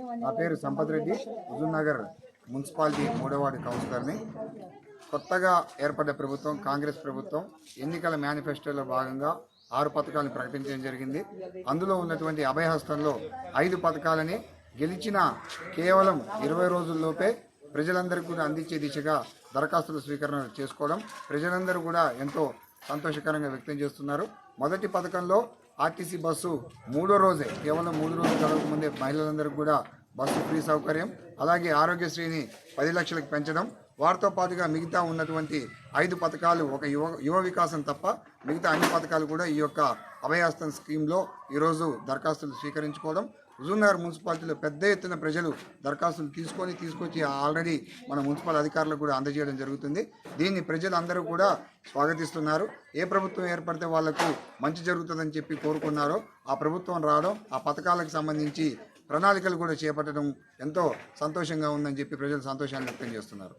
నా పేరు సంపత్ రెడ్డి, హుజూర్నగర్ మున్సిపాలిటీ 3వ వార్డు కౌన్సిలర్ని. కొత్తగా ఏర్పడ్డ ప్రభుత్వం కాంగ్రెస్ ప్రభుత్వం ఎన్నికల మేనిఫెస్టోలో భాగంగా 6 పథకాలను ప్రకటించడం జరిగింది. అందులో ఉన్నటువంటి అభయహస్తంలో 5 పథకాలని గెలిచిన కేవలం 20 రోజుల్లోపే ప్రజలందరికీ కూడా అందించే దిశగా దరఖాస్తుల స్వీకరణ చేసుకోవడం ప్రజలందరూ కూడా ఎంతో సంతోషకరంగా వ్యక్తం చేస్తున్నారు. మొదటి పథకంలో ఆర్టీసీ బస్సు 3వ రోజే, కేవలం 3 రోజులు గడవక ముందే మహిళలందరికీ కూడా బస్సు ఫ్రీ సౌకర్యం, అలాగే ఆరోగ్యశ్రీని 10 లక్షలకు పెంచడం, వారితో పాటుగా మిగతా ఉన్నటువంటి 5 పథకాలు ఒక యువ వికాసం తప్ప మిగతా అన్ని పథకాలు కూడా ఈ యొక్క అభయహస్తం స్కీమ్లో ఈరోజు దరఖాస్తులు స్వీకరించుకోవడం. హుజూర్నగర్ మున్సిపాలిటీలో పెద్ద ఎత్తున ప్రజలు దరఖాస్తులు తీసుకొచ్చి ఆల్రెడీ మన మున్సిపల్ అధికారులకు కూడా అందజేయడం జరుగుతుంది. దీన్ని ప్రజలందరూ కూడా స్వాగతిస్తున్నారు. ఏ ప్రభుత్వం ఏర్పడితే వాళ్లకు మంచి జరుగుతుందని చెప్పి కోరుకున్నారో ఆ ప్రభుత్వం రావడం, ఆ పథకాలకు సంబంధించి ప్రణాళికలు కూడా చేపట్టడం ఎంతో సంతోషంగా ఉందని చెప్పి ప్రజలు సంతోషాన్ని వ్యక్తం చేస్తున్నారు.